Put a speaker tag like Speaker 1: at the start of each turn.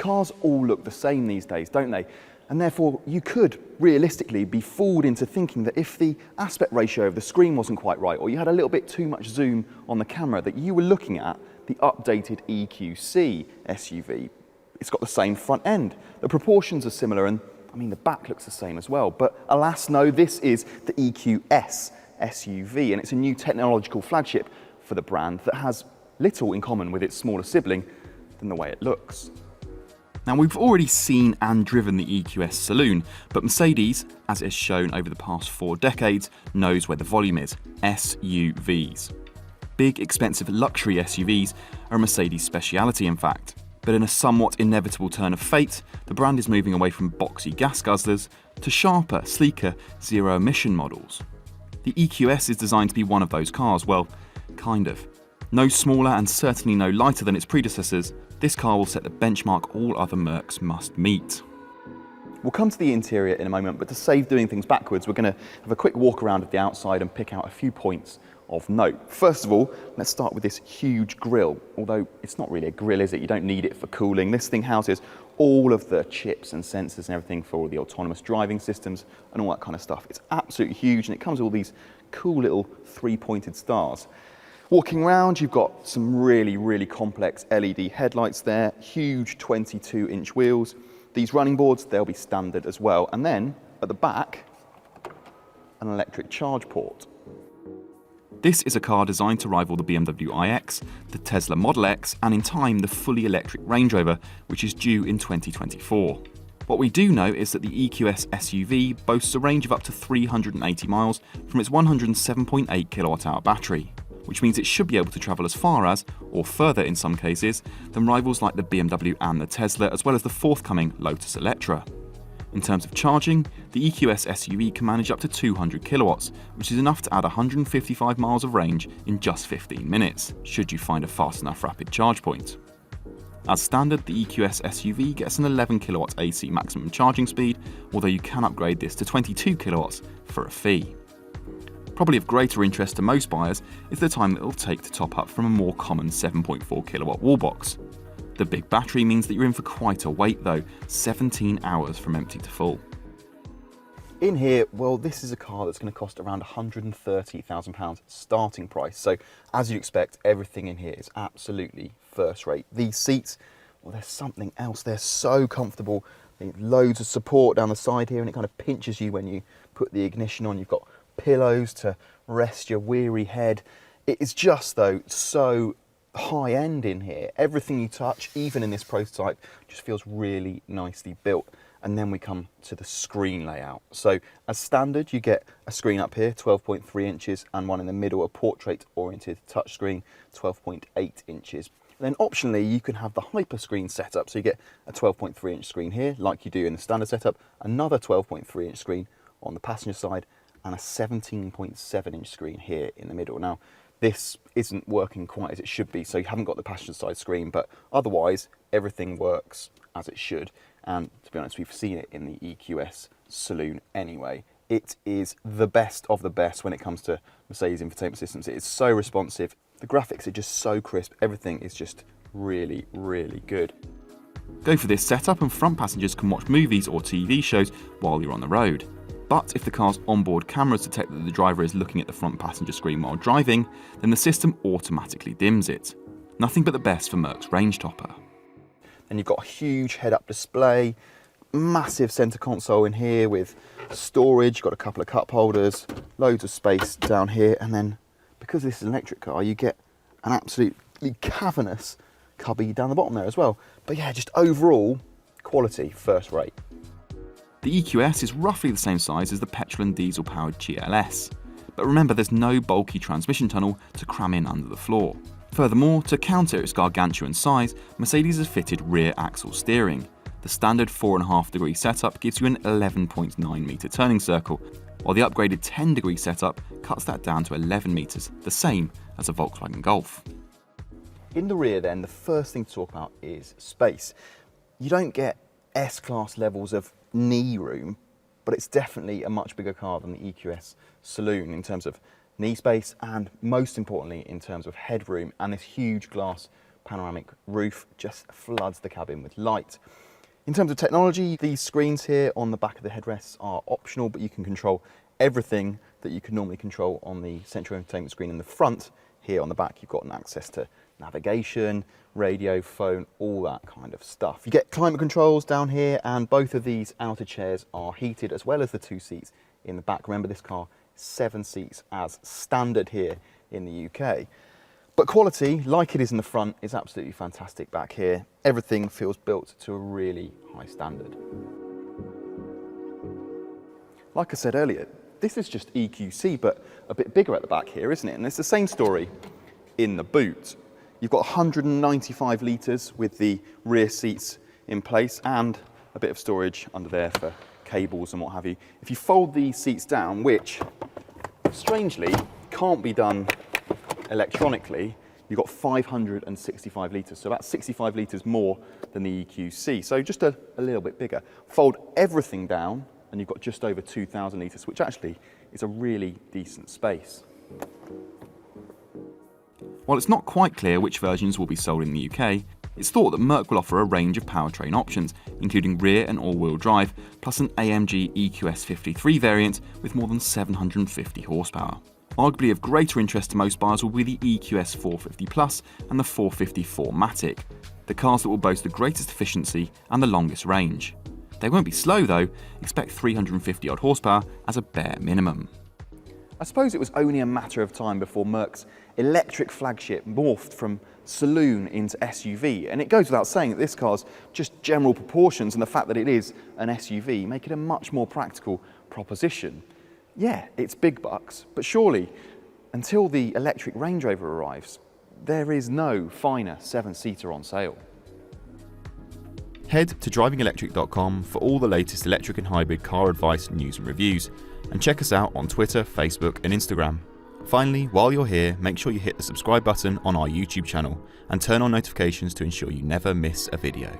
Speaker 1: cars all look the same these days, don't they? And therefore, you could realistically be fooled into thinking that if the aspect ratio of the screen wasn't quite right, or you had a little bit too much zoom on the camera, that you were looking at the updated EQC SUV. It's got the same front end. The proportions are similar, and I mean, the back looks the same as well. But alas, no, this is the EQS SUV, and it's a new technological flagship for the brand that has little in common with its smaller sibling than the way it looks. Now, we've already seen and driven the EQS Saloon, but Mercedes, as is shown over the past 4 decades, knows where the volume is: SUVs. Big, expensive luxury SUVs are a Mercedes speciality, in fact. But in a somewhat inevitable turn of fate, the brand is moving away from boxy gas guzzlers to sharper, sleeker, zero-emission models. The EQS is designed to be one of those cars, well, kind of. No smaller and certainly no lighter than its predecessors, this car will set the benchmark all other Mercs must meet. We'll come to the interior in a moment, but to save doing things backwards, we're going to have a quick walk around of the outside and pick out a few points of note. First of all, let's start with this huge grille. Although it's not really a grille, is it? You don't need it for cooling. This thing houses all of the chips and sensors and everything for all the autonomous driving systems and all that kind of stuff. It's absolutely huge, and it comes with all these cool little 3-pointed stars. Walking around, you've got some really, really complex LED headlights there, huge 22-inch wheels. These running boards, they'll be standard as well. And then, at the back, an electric charge port. This is a car designed to rival the BMW iX, the Tesla Model X, and in time, the fully electric Range Rover, which is due in 2024. What we do know is that the EQS SUV boasts a range of up to 380 miles from its 107.8 kWh battery, which means it should be able to travel as far as, or further in some cases, than rivals like the BMW and the Tesla, as well as the forthcoming Lotus Eletre. In terms of charging, the EQS SUV can manage up to 200 kilowatts, which is enough to add 155 miles of range in just 15 minutes, should you find a fast enough rapid charge point. As standard, the EQS SUV gets an 11 kilowatt AC maximum charging speed, although you can upgrade this to 22 kilowatts for a fee. Probably of greater interest to most buyers is the time that it will take to top up from a more common 7.4 kilowatt wall box. The big battery means that you're in for quite a wait though, 17 hours from empty to full. In here, well, this is a car that's going to cost around £130,000 starting price. So as you'd expect, everything in here is absolutely first rate. These seats, well, there's something else. They're so comfortable. Loads of support down the side here, and it kind of pinches you when you put the ignition on. You've got pillows to rest your weary head. It is just, though, so high end in here. Everything you touch, even in this prototype, just feels really nicely built. And then we come to the screen layout. So as standard, you get a screen up here, 12.3 inches, and one in the middle, a portrait-oriented touchscreen, 12.8 inches. And then optionally, you can have the Hyperscreen setup. So you get a 12.3 inch screen here, like you do in the standard setup, another 12.3 inch screen on the passenger side, and a 17.7 inch screen here in the middle. Now, this isn't working quite as it should be, so you haven't got the passenger side screen, but otherwise, everything works as it should. And to be honest, we've seen it in the EQS Saloon anyway. It is the best of the best when it comes to Mercedes infotainment systems. It is so responsive. The graphics are just so crisp. Everything is just really, really good. Go for this setup and front passengers can watch movies or TV shows while you're on the road. But if the car's onboard cameras detect that the driver is looking at the front passenger screen while driving, then the system automatically dims it. Nothing but the best for Merc's range topper. And you've got a huge head-up display, massive centre console in here with storage. You've got a couple of cup holders, loads of space down here, and then because this is an electric car, you get an absolutely cavernous cubby down the bottom there as well. But yeah, just overall quality, first rate. The EQS is roughly the same size as the petrol and diesel powered GLS. But remember, there's no bulky transmission tunnel to cram in under the floor. Furthermore, to counter its gargantuan size, Mercedes has fitted rear axle steering. The standard 4.5 degree setup gives you an 11.9 metre turning circle, while the upgraded 10 degree setup cuts that down to 11 metres, the same as a Volkswagen Golf. In the rear then, the first thing to talk about is space. You don't get S-Class levels of knee room, but it's definitely a much bigger car than the EQS Saloon in terms of knee space and most importantly in terms of headroom and this huge glass panoramic roof just floods the cabin with light. In terms of technology, these screens here on the back of the headrests are optional, but you can control everything that you could normally control on the central entertainment screen in the front. Here on the back, you've got access to navigation, radio, phone, all that kind of stuff. You get climate controls down here, and both of these outer chairs are heated, as well as the 2 seats in the back. Remember, this car, 7 seats as standard here in the UK. But quality, like it is in the front, is absolutely fantastic back here. Everything feels built to a really high standard. Like I said earlier, this is just EQC, but a bit bigger at the back here, isn't it? And it's the same story in the boot. You've got 195 litres with the rear seats in place and a bit of storage under there for cables and what have you. If you fold these seats down, which strangely can't be done electronically, you've got 565 litres, so about 65 litres more than the EQC, so just a little bit bigger. Fold everything down and you've got just over 2,000 litres, which actually is a really decent space. While it's not quite clear which versions will be sold in the UK, it's thought that Merc will offer a range of powertrain options, including rear and all-wheel drive, plus an AMG EQS 53 variant with more than 750 horsepower. Arguably of greater interest to most buyers will be the EQS 450 Plus and the 450 4MATIC, the cars that will boast the greatest efficiency and the longest range. They won't be slow though, expect 350 odd horsepower as a bare minimum. I suppose it was only a matter of time before Merc's electric flagship morphed from saloon into SUV, and it goes without saying that this car's just general proportions and the fact that it is an SUV make it a much more practical proposition. Yeah, it's big bucks, but surely, until the electric Range Rover arrives, there is no finer 7-seater on sale. Head to DrivingElectric.com for all the latest electric and hybrid car advice, news and reviews, and check us out on Twitter, Facebook and Instagram. Finally, while you're here, make sure you hit the subscribe button on our YouTube channel and turn on notifications to ensure you never miss a video.